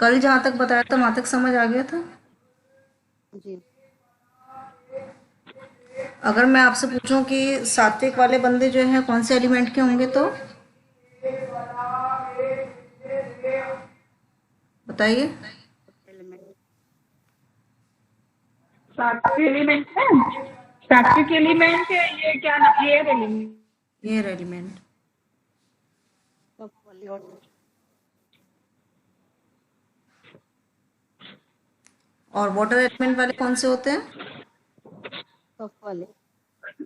कल जहाँ तक बताया था वहाँ तक समझ आ गया था। जी। अगर मैं आपसे पूछूं कि सात्विक वाले बंदे जो हैं कौन से एलिमेंट के होंगे तो बताइए। एलिमेंट। सात्विक एलिमेंट है। सात्विक एलिमेंट ये क्या नाम, एयर एलिमेंट। Air element. कफ वाले और और वाटर एलिमेंट वाले कौन से होते हैं? कफ वाले।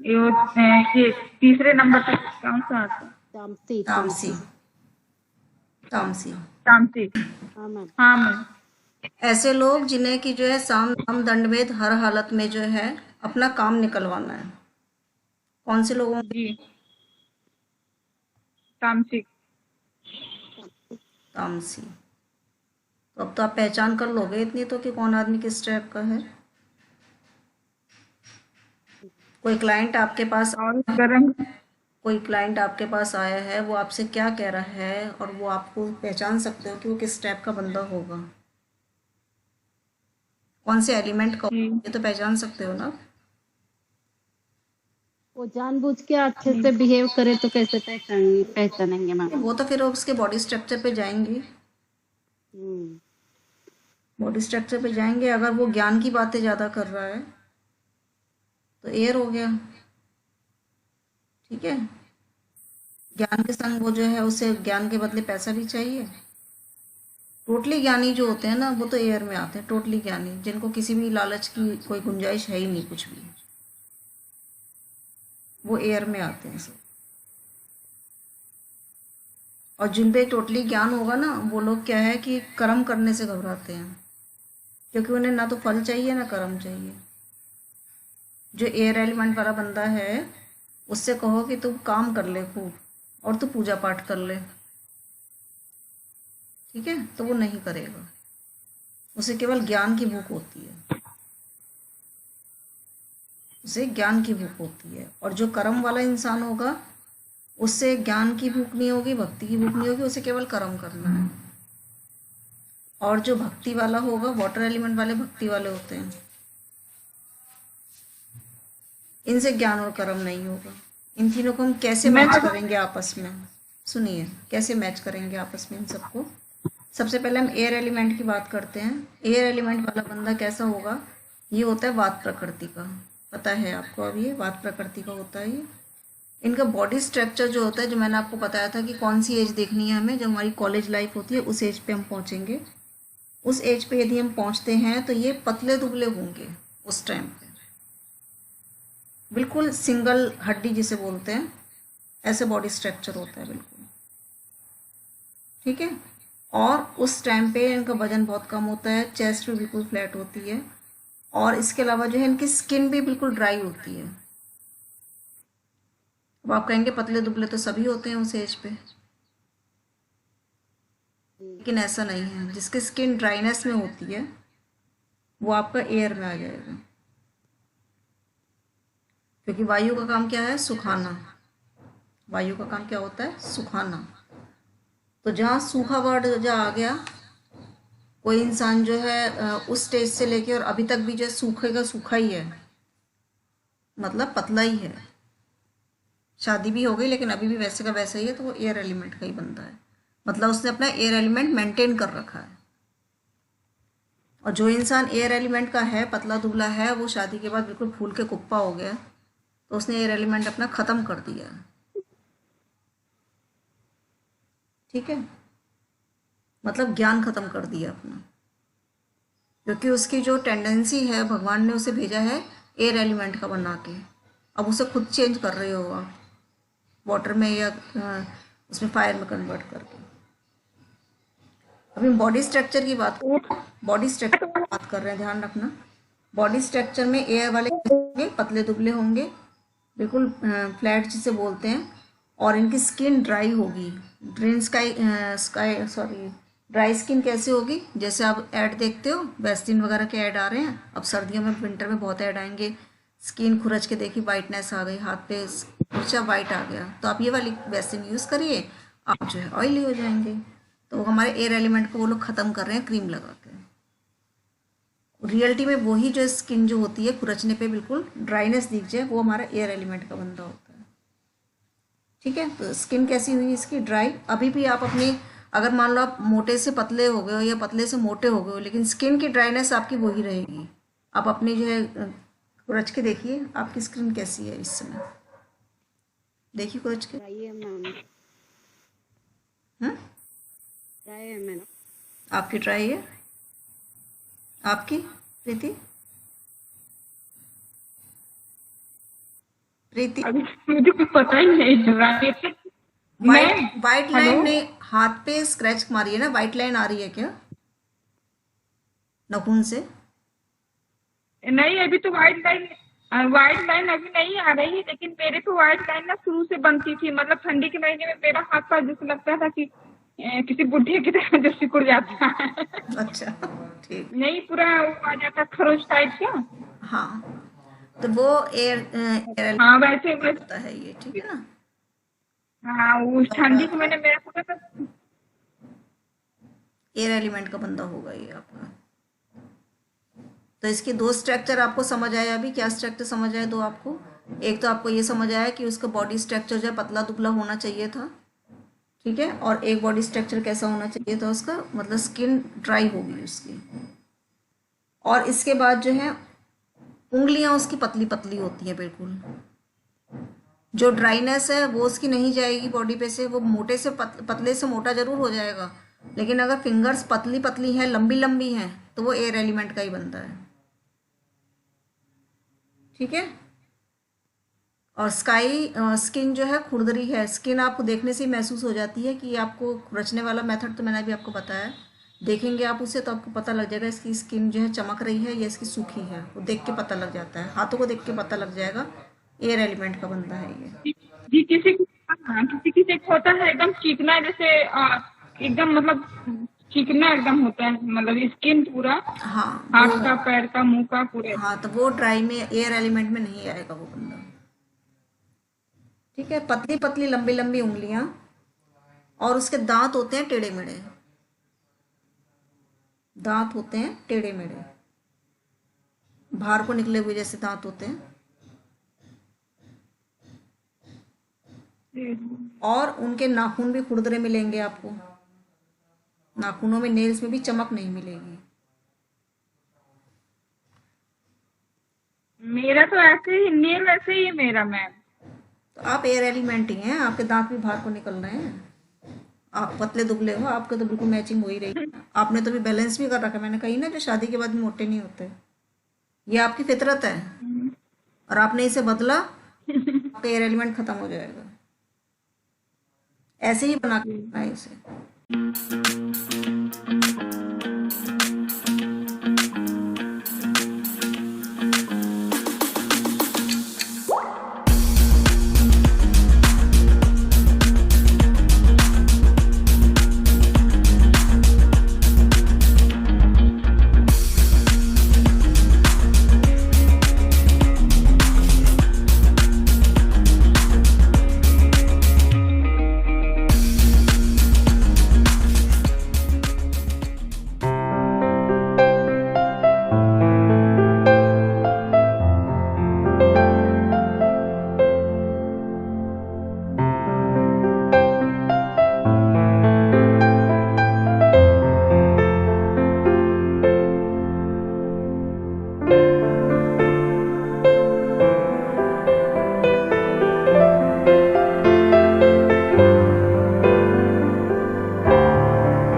ये तीसरे नंबर पे कौन सा आता है? तामसी तामसी। तामसी। तामसी। तामसिक। हाँ मैम। हाँ मैम। ऐसे लोग जिन्हें कि जो है साम दाम दंड भेद हर हालत में जो है अपना काम निकलवाना है, कौन से लोगों के? जी, तामसिक। तामसी। तो अब तो आप पहचान कर लोगे इतनी तो कि कौन आदमी किस टाइप का है। कोई क्लाइंट आपके पास और गरम। कोई क्लाइंट आपके पास आया है, वो आपसे क्या कह रहा है और वो आपको पहचान सकते हो कि वो किस टाइप का बंदा होगा, कौन से एलिमेंट का जी। होगा, ये तो पहचान सकते हो ना। वो जानबूझ के अच्छे जी। से बिहेव करे तो कैसे पहचानेंगे मैम। वो तो फिर उसके बॉडी स्ट्रक्चर पे जाएंगी। हम्म। बॉडी स्ट्रक्चर पे जाएंगे, अगर वो ज्ञान की बातें ज़्यादा कर रहा है तो एयर हो गया। ठीक है। ज्ञान के संग वो जो है उसे ज्ञान के बदले पैसा भी चाहिए। टोटली ज्ञानी जो होते हैं ना वो तो एयर में आते हैं, टोटली ज्ञानी जिनको किसी भी लालच की कोई गुंजाइश है ही नहीं कुछ भी, वो एयर में आते हैं सब। और जिन पे टोटली ज्ञान होगा ना वो लोग क्या है कि कर्म करने से घबराते हैं, क्योंकि उन्हें ना तो फल चाहिए ना कर्म चाहिए। जो एयर एलिमेंट वाला बंदा है उससे कहो कि तू काम कर ले खूब और तू पूजा पाठ कर ले, ठीक है, तो वो नहीं करेगा। उसे केवल ज्ञान की भूख होती है, उसे ज्ञान की भूख होती है। और जो कर्म वाला इंसान होगा उससे ज्ञान की भूख नहीं होगी, भक्ति की भूख नहीं होगी, उसे केवल कर्म करना है। और जो भक्ति वाला होगा, वाटर एलिमेंट वाले भक्ति वाले होते हैं, इनसे ज्ञान और कर्म नहीं होगा। इन तीनों को हम कैसे मैं मैच तो करेंगे आपस में? सुनिए, कैसे मैच करेंगे आपस में इन सबको। सबसे पहले हम एयर एलिमेंट की बात करते हैं। एयर एलिमेंट वाला बंदा कैसा होगा? ये होता है वात प्रकृति का, पता है आपको, अब ये वात प्रकृति का होता है ये। इनका बॉडी स्ट्रक्चर जो होता है, जो मैंने आपको बताया था कि कौन सी एज देखनी है हमें, जब हमारी कॉलेज लाइफ होती है उस एज पे हम पहुंचेंगे। उस एज पे यदि हम पहुंचते हैं तो ये पतले दुबले होंगे उस टाइम पे, बिल्कुल सिंगल हड्डी जिसे बोलते हैं, ऐसे बॉडी स्ट्रक्चर होता है बिल्कुल। ठीक है। और उस टाइम पे इनका वजन बहुत कम होता है, चेस्ट भी बिल्कुल फ्लैट होती है, और इसके अलावा जो है इनकी स्किन भी बिल्कुल ड्राई होती है। अब आप कहेंगे पतले दुबले तो सभी होते हैं उस एज पे, जी। लेकिन ऐसा नहीं है। जिसकी स्किन ड्राइनेस में होती है वो आपका एयर में आ जाएगा, क्योंकि वायु का काम क्या है? सुखाना। वायु का काम क्या होता है? सुखाना। तो जहाँ सूखा वर्ड जहाँ आ गया, कोई इंसान जो है उस स्टेज से लेके और अभी तक भी जो है सूखे का सूखा ही है, मतलब पतला ही है, शादी भी हो गई लेकिन अभी भी वैसे का वैसा ही है, तो वो एयर एलिमेंट का ही बनता है। मतलब उसने अपना एयर एलिमेंट मेंटेन कर रखा है। और जो इंसान एयर एलिमेंट का है, पतला दुबला है, वो शादी के बाद बिल्कुल फूल के कुप्पा हो गया, तो उसने एयर एलिमेंट अपना ख़त्म कर दिया है। ठीक है। मतलब ज्ञान ख़त्म कर दिया अपना, क्योंकि उसकी जो टेंडेंसी है भगवान ने उसे भेजा है एयर एलिमेंट का बना के। अब उसे खुद चेंज कर रहे हो आप, वाटर में या उसमें फायर में कन्वर्ट करके। अभी बॉडी स्ट्रक्चर की बात, बॉडी स्ट्रक्चर की बात कर रहे हैं, ध्यान रखना। बॉडी स्ट्रक्चर में एयर वाले कैसे होंगे? पतले दुबले होंगे, बिल्कुल फ्लैट जिसे बोलते हैं, और इनकी स्किन ड्राई होगी। Drain sky sky sorry dry skin कैसे होगी? जैसे आप ऐड देखते हो, वैसलीन वगैरह के ऐड आ रहे हैं, अब सर्दियों में विंटर में बहुत ऐड आएंगे। स्किन खुरच के देखी, वाइटनेस आ गई, हाथ पे कुर्चा वाइट आ गया, तो आप ये वाली वैसलीन यूज़ करिए, आप जो है ऑयली हो जाएंगे। तो हमारे एयर एलिमेंट को वो लोग ख़त्म कर रहे हैं क्रीम लगा के। रियलिटी में वही जो स्किन जो होती है खुरचने पे बिल्कुल ड्राइनेस दिख जाए, वो हमारा एयर एलिमेंट का बंदा होता है। ठीक है, तो स्किन कैसी हुई इसकी? ड्राई। अभी भी आप अपनी, अगर मान लो आप मोटे से पतले हो गए हो या पतले से मोटे हो गए हो, लेकिन स्किन की ड्राइनेस आपकी वही रहेगी। आप अपनी जो है खुरच के देखिए आपकी स्किन कैसी है इस समय, देखिए खुरच के। ड्राई है मैम, हम्म, ड्राई है मैडम। आपकी ड्राई है, आपकी प्रीति? प्रीति अभी मुझे कुछ पता ही नहीं चल रहा है। White white hello? लाइन ने हाथ पे स्क्रैच मारी है ना, वाइट लाइन आ रही है क्या नाखून से? नहीं, अभी तो व्हाइट लाइन अभी नहीं आ रही है, लेकिन मेरे को व्हाइट लाइन ना शुरू से बनती थी। मतलब ठंडी के महीने में मेरा हाथ पैर जैसे लगता था कि किसी बुढ़े की तरह जो सिकुड़ जाता है। अच्छा, ठीक। नहीं, पूरा वो आ जाता खरोच टाइप का। हाँ, तो वो एयर हाँ, वैसे होता है ये, ठीक है ना। हाँ, उस ठंडी के महीने मेरा पूरा एयर एलिमेंट का बंदा होगा ये आपका। तो इसके दो स्ट्रक्चर आपको समझ आया। अभी क्या स्ट्रक्चर समझ आया दो आपको? एक तो आपको ये समझ आया कि उसका बॉडी स्ट्रक्चर जो है पतला दुबला होना चाहिए था, ठीक है, और एक बॉडी स्ट्रक्चर कैसा होना चाहिए था उसका, मतलब स्किन ड्राई होगी उसकी। और इसके बाद जो है उंगलियां उसकी पतली पतली होती हैं बिल्कुल। जो ड्राइनेस है वो उसकी नहीं जाएगी बॉडी पे से, वो मोटे से पतले से मोटा जरूर हो जाएगा, लेकिन अगर फिंगर्स पतली पतली हैं, लंबी लंबी हैं, तो वो एयर एलिमेंट का ही बनता है। ठीक है। और स्किन जो है खुरदरी है। स्किन आपको देखने से ही महसूस हो जाती है कि आपको खुरचने वाला मेथड तो मैंने अभी आपको बताया। देखेंगे आप उसे तो आपको पता लग जाएगा इसकी स्किन जो है चमक रही है या इसकी सूखी है, वो देख के पता लग जाता है। हाथों को देख के पता लग जाएगा एयर एलिमेंट का बनता है ये। जी, किसी को होता है एकदम चिकना, जैसे एकदम मतलब चिकना एकदम होता है, मतलब स्किन पूरा हाँ हाथ का, पैर का, मुंह का पूरे। हाँ, तो वो ड्राई में एयर एलिमेंट में नहीं आएगा वो बंदा। ठीक है। पतली पतली लंबी लंबी उंगलियां, और उसके दांत होते हैं टेढ़े मेढ़े। दांत होते हैं टेढ़े मेढ़े, बाहर को निकले हुए जैसे दांत होते हैं। और उनके नाखून भी खुरदरे मिलेंगे आपको। नाखूनों में, नेल्स में भी चमक नहीं मिलेगी। मेरा तो ऐसे ही नेल, ऐसे ही है मेरा मैम। तो आप एयर एलिमेंट ही हैं, आपके दांत भी बाहर को निकल रहे हैं। आप पतले दुबले हो, आपके तो बिल्कुल मैचिंग हो ही रही है। आपने तो भी बैलेंस भी कर रखा है। मैंने कही ना जो शादी के बाद भी मोटे नहीं होते, ये आपकी फितरत है। और आपने इसे बदला, आपका एयर एलिमेंट खत्म हो जाएगा। ऐसे ही बना के रखना है इसे।